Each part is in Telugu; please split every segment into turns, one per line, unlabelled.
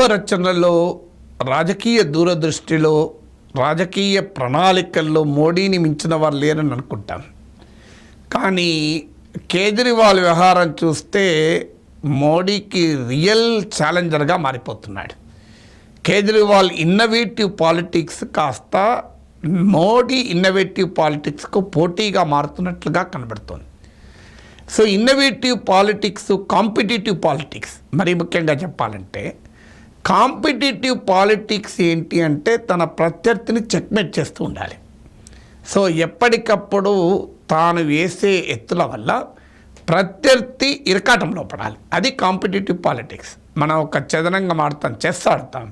వ్యూహరచనలో, రాజకీయ దూరదృష్టిలో, రాజకీయ ప్రణాళికల్లో మోడీని మించిన వారు లేరని అనుకుంటాం. కానీ కేజ్రీవాల్ వ్యవహారం చూస్తే మోడీకి రియల్ ఛాలెంజర్గా మారిపోతున్నాడు. కేజ్రీవాల్ ఇన్నోవేటివ్ పాలిటిక్స్ కాస్త మోడీ ఇన్నోవేటివ్ పాలిటిక్స్కు పోటీగా మారుతున్నట్లుగా కనబడుతోంది. So innovative politics, competitive politics, మరీ ముఖ్యంగా చెప్పాలంటే కాంపిటేటివ్ పాలిటిక్స్ ఏంటి అంటే తన ప్రత్యర్థిని చెక్మేట్ చేస్తూ ఉండాలి. సో ఎప్పటికప్పుడు తాను వేసే ఎత్తుల వల్ల ప్రత్యర్థి ఇరకాటంలో పడాలి. అది కాంపిటేటివ్ పాలిటిక్స్. మనం ఒక చదరంగం ఆడతాం, చెస్ ఆడతాం.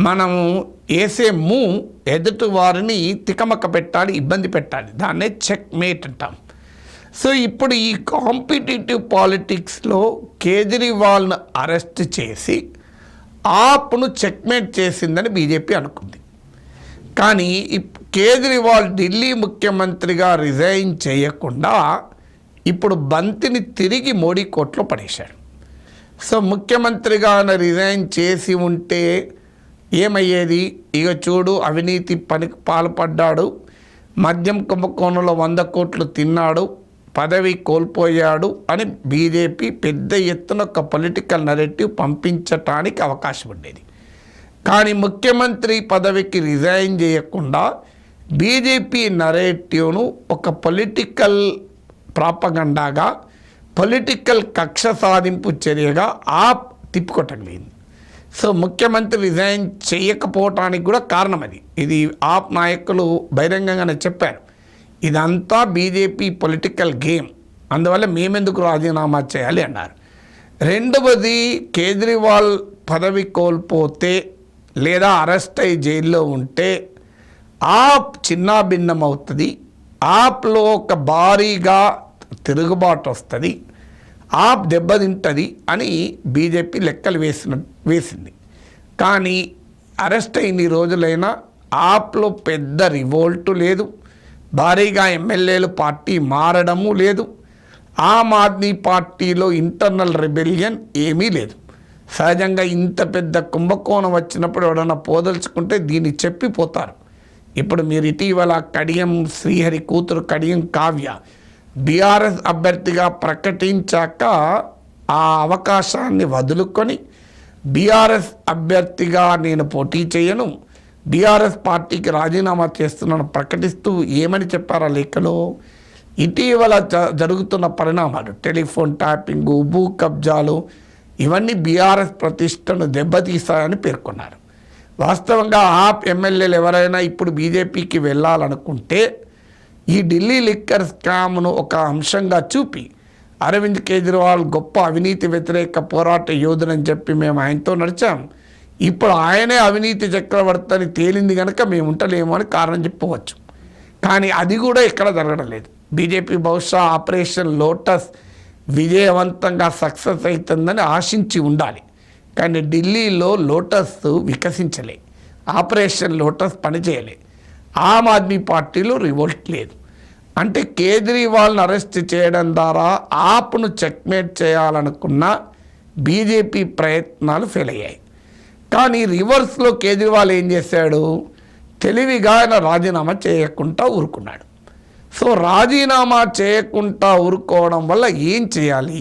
మనము వేసే మూవ్ ఎదుటి వారిని తికమక్క పెట్టాలి, ఇబ్బంది పెట్టాలి. దాన్నే చెక్మేట్ అంటాం. సో ఇప్పుడు ఈ కాంపిటేటివ్ పాలిటిక్స్లో కేజ్రీవాల్ను అరెస్ట్ చేసి ఆప్ను చెక్మేట్ చేసిందని బీజేపీ అనుకుంది. కానీ కేజ్రీవాల్ ఢిల్లీ ముఖ్యమంత్రిగా రిజైన్ చేయకుండా ఇప్పుడు బంతిని తిరిగి మోడీ కోర్టులో పడేశాడు. సో ముఖ్యమంత్రిగా రిజైన్ చేసి ఉంటే ఏమయ్యేది? ఇక చూడు, అవినీతి పనికి పాల్పడ్డాడు, మద్యం కుంభకోణంలో 100 కోట్లు తిన్నాడు, పదవి కోల్పోయాడు అని బీజేపీ పెద్ద ఎత్తున ఒక పొలిటికల్ నరేటివ్ పంపించటానికి అవకాశం ఉండేది. కానీ ముఖ్యమంత్రి పదవికి రిజైన్ చేయకుండా బీజేపీ నరేటివ్ను ఒక పొలిటికల్ ప్రాపగండాగా, పొలిటికల్ కక్ష సాధింపు చర్యగా ఆప్ తిప్పుకొట్టగలిగింది. సో ముఖ్యమంత్రి రిజైన్ చేయకపోవటానికి కూడా కారణం అది. ఇది ఆప్ నాయకులు బహిరంగంగానే చెప్పారు, ఇదంతా బీజేపీ పొలిటికల్ గేమ్, అందువల్ల మేమెందుకు రాజీనామా చేయాలి అన్నారు. రెండవది, కేజ్రీవాల్ పదవి కోల్పోతే లేదా అరెస్ట్ అయ్యి జైల్లో ఉంటే ఆప్ చిన్నాభిన్నం అవుతుంది, ఆప్లో ఒక భారీగా తిరుగుబాటు వస్తుంది, ఆప్ దెబ్బతింటుంది అని బీజేపీ లెక్కలు వేసింది. కానీ అరెస్ట్ అయిన రోజులైనా ఆప్లో పెద్ద రివోల్టు లేదు, భారీగా ఎమ్మెల్యేలు పార్టీ మారడము లేదు, ఆమ్ ఆద్మీ పార్టీలో ఇంటర్నల్ రెబెలియన్ ఏమీ లేదు. సహజంగా ఇంత పెద్ద కుంభకోణం వచ్చినప్పుడు ఎవడన్నా పోదలుచుకుంటే దీన్ని చెప్పిపోతారు. ఇప్పుడు మీరు ఇటీవల కడియం శ్రీహరి కూతురు కడియం కావ్య బీఆర్ఎస్ అభ్యర్థిగా ప్రకటించాక ఆ అవకాశాన్ని వదులుకొని బీఆర్ఎస్ అభ్యర్థిగా నేను పోటీ చేయను, బీఆర్ఎస్ పార్టీకి రాజీనామా చేస్తున్నాను ప్రకటిస్తూ ఏమని చెప్పారా లేఖలో? ఇటీవల జరుగుతున్న పరిణామాలు, టెలిఫోన్ ట్యాపింగు, భూ కబ్జాలు, ఇవన్నీ బీఆర్ఎస్ ప్రతిష్టను దెబ్బతీస్తాయని పేర్కొన్నారు. వాస్తవంగా ఆప్ ఎమ్మెల్యేలు ఎవరైనా ఇప్పుడు బీజేపీకి వెళ్ళాలనుకుంటే ఈ ఢిల్లీ లిక్కర్ స్కామ్ను ఒక అంశంగా చూపి అరవింద్ కేజ్రీవాల్ గొప్ప అవినీతి వ్యతిరేక పోరాట యోధునని చెప్పి మేము ఆయనతో నడిచాం, ఇప్పుడు ఆయనే అవినీతి చక్రవర్తి అని తేలింది కనుక మేము ఉంటలేమో అని కారణం చెప్పవచ్చు. కానీ అది కూడా ఎక్కడ జరగడం లేదు. బీజేపీ బహుశా ఆపరేషన్ లోటస్ విజయవంతంగా సక్సెస్ అవుతుందని ఆశించి ఉండాలి. కానీ ఢిల్లీలో lotus వికసించలే, operation lotus పనిచేయలే, Aam Aadmi పార్టీలో రివోల్ట్ లేదు. అంటే కేజ్రీవాల్ని అరెస్ట్ చేయడం ద్వారా ఆప్ను చెక్మేట్ చేయాలనుకున్న బీజేపీ ప్రయత్నాలు ఫెయిల్ అయ్యాయి. కానీ రివర్స్లో కేజ్రీవాల్ ఏం చేశాడు? తెలివిగా ఆయన రాజీనామా చేయకుండా ఊరుకున్నాడు. సో రాజీనామా చేయకుండా ఊరుకోవడం వల్ల ఏం చేయాలి?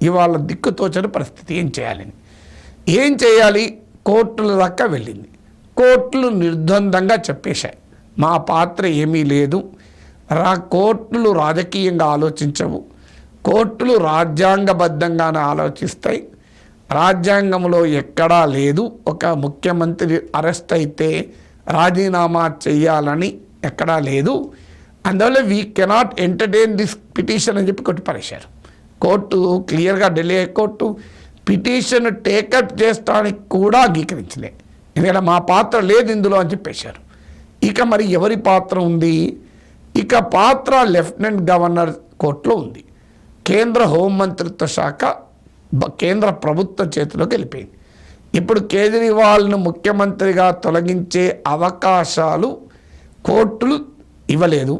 ఇవాళ దిక్కుతోచని పరిస్థితి. ఏం చేయాలి? కోర్టుల దాకా వెళ్ళింది. కోర్టులు నిర్ద్వందంగా చెప్పేశాయి, మా పాత్ర ఏమీ లేదు, కోర్టులు రాజకీయంగా ఆలోచించవు, కోర్టులు రాజ్యాంగబద్ధంగానే ఆలోచిస్తాయి, రాజ్యాంగంలో ఎక్కడా లేదు ఒక ముఖ్యమంత్రి అరెస్ట్ అయితే రాజీనామా చేయాలని ఎక్కడా లేదు, అందువల్ల we cannot entertain this petition అని చెప్పి కొట్టిపడేశారు. కోర్టు క్లియర్గా, ఢిల్లీ హైకోర్టు పిటిషన్ టేకప్ చేయడానికి కూడా అంగీకరించలే, ఎందుకంటే మా పాత్ర లేదు ఇందులో అని చెప్పేశారు. ఇక మరి ఎవరి పాత్ర ఉంది? ఇక పాత్ర లెఫ్టినెంట్ గవర్నర్ కోర్టులో ఉంది. కేంద్ర హోంమంత్రిత్వ శాఖ కేంద్ర ప్రభుత్వ చేతిలోకి వెళ్ళిపోయింది. ఇప్పుడు కేజ్రీవాల్ను ముఖ్యమంత్రిగా తొలగించే అవకాశాలు కోర్టులు ఇవ్వలేదు,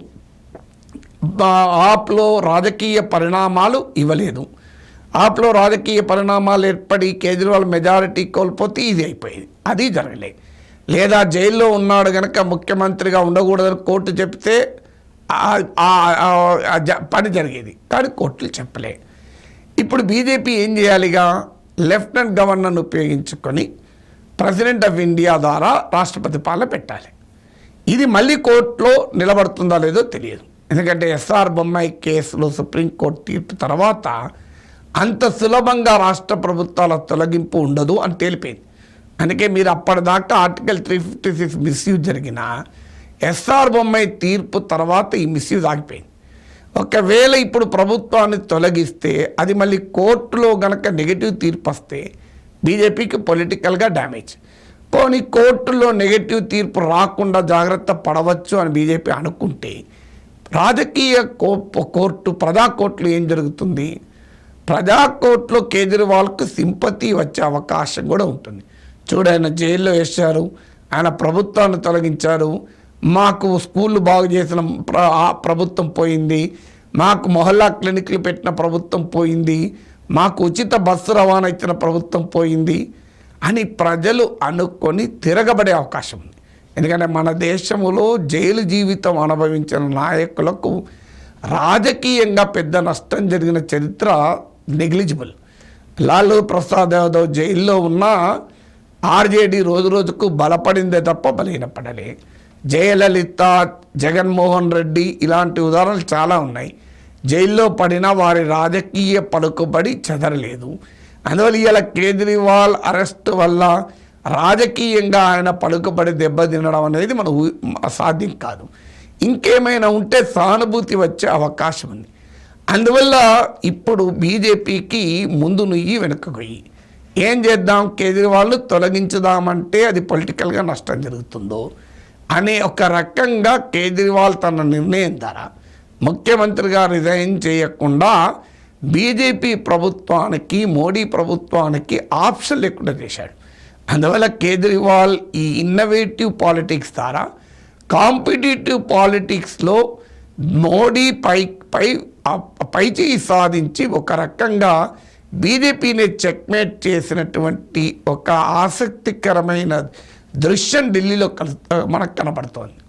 ఆప్లో రాజకీయ పరిణామాలు ఇవ్వలేదు. ఆప్లో రాజకీయ పరిణామాలు ఏర్పడి కేజ్రీవాల్ మెజారిటీ కోల్పోతే ఇది అయిపోయేది. అది జరగలేదు. లేదా జైల్లో ఉన్నాడు కనుక ముఖ్యమంత్రిగా ఉండకూడదని కోర్టు చెప్తే పని జరిగేది. కానీ కోర్టులు చెప్పలే. ఇప్పుడు బీజేపీ ఏం చేయాలిగా, లెఫ్టినెంట్ గవర్నర్ను ఉపయోగించుకొని ప్రెసిడెంట్ ఆఫ్ ఇండియా ద్వారా రాష్ట్రపతి పాలన పెట్టాలి. ఇది మళ్ళీ కోర్టులో నిలబడుతుందో లేదో తెలియదు. ఎందుకంటే ఎస్ఆర్ బొమ్మాయి కేసులో సుప్రీంకోర్టు తీర్పు తర్వాత అంత సులభంగా రాష్ట్ర ప్రభుత్వాల తొలగింపు ఉండదు అని తేలిపోయింది. అందుకే మీరు అప్పటిదాకా ఆర్టికల్ 356 మిస్యూజ్ జరిగిన ఎస్ఆర్ బొమ్మాయి తీర్పు తర్వాత ఈ మిస్యూజ్ ఆగిపోయింది. ఒకవేళ ఇప్పుడు ప్రభుత్వాన్ని తొలగిస్తే అది మళ్ళీ కోర్టులో గనక నెగిటివ్ తీర్పు వస్తే బీజేపీకి పొలిటికల్గా డ్యామేజ్. పోనీ కోర్టులో నెగిటివ్ తీర్పు రాకుండా జాగ్రత్త పడవచ్చు అని బీజేపీ అనుకుంటే రాజకీయ కోర్టు ప్రజా కోర్టులో ఏం జరుగుతుంది? ప్రజా కోర్టులో కేజ్రీవాల్కు సింపతి వచ్చే అవకాశం కూడా ఉంటుంది. ఆయన జైల్లో వేశారు, ఆయన ప్రభుత్వాన్ని తొలగించారు, మాకు స్కూళ్ళు బాగు చేసిన ప్రభుత్వం పోయింది, మాకు మొహల్లా క్లినిక్లు పెట్టిన ప్రభుత్వం పోయింది, మాకు ఉచిత బస్సు రవాణా ఇచ్చిన ప్రభుత్వం పోయింది అని ప్రజలు అనుకొని తిరగబడే అవకాశం ఉంది. ఎందుకంటే మన దేశంలో జైలు జీవితం అనుభవించిన నాయకులకు రాజకీయంగా పెద్ద నష్టం జరిగిన చరిత్ర నెగ్లిజిబుల్. లాలూ ప్రసాద్ యాదవ్ జైల్లో ఉన్న ఆర్జేడీ రోజు రోజుకు బలపడిందే తప్ప బలహీనపడలే. జయలలిత, జగన్మోహన్ రెడ్డి ఇలాంటి ఉదాహరణలు చాలా ఉన్నాయి. జైల్లో పడిన వారి రాజకీయ పలుకుబడి చెదరలేదు. అందువల్ల ఇవాళ కేజ్రీవాల్ అరెస్ట్ వల్ల రాజకీయంగా ఆయన పలుకుబడి దెబ్బతినడం అనేది మనం సాధ్యం కాదు. ఇంకేమైనా ఉంటే సానుభూతి వచ్చే అవకాశం ఉంది. అందువల్ల ఇప్పుడు బీజేపీకి ముందు నుయ్యి వెనుక గొయ్యి. ఏం చేద్దాం, కేజ్రీవాల్ తొలగించుదామంటే అది పొలిటికల్గా నష్టం జరుగుతుందో అనే ఒక రకంగా కేజ్రీవాల్ తన నిర్ణయం ద్వారా ముఖ్యమంత్రిగా రిజైన్ చేయకుండా బీజేపీ ప్రభుత్వానికి, మోడీ ప్రభుత్వానికి ఆప్షన్ లేకుండా చేశాడు. అందువల్ల కేజ్రీవాల్ ఈ ఇన్నోవేటివ్ పాలిటిక్స్ ద్వారా కాంపిటేటివ్ పాలిటిక్స్లో మోడీ పైచేయి సాధించి ఒక రకంగా బీజేపీని చెక్మేట్ చేసినటువంటి ఒక ఆసక్తికరమైన దృశ్యం ఢిల్లీలో మనకు కనబడుతోంది.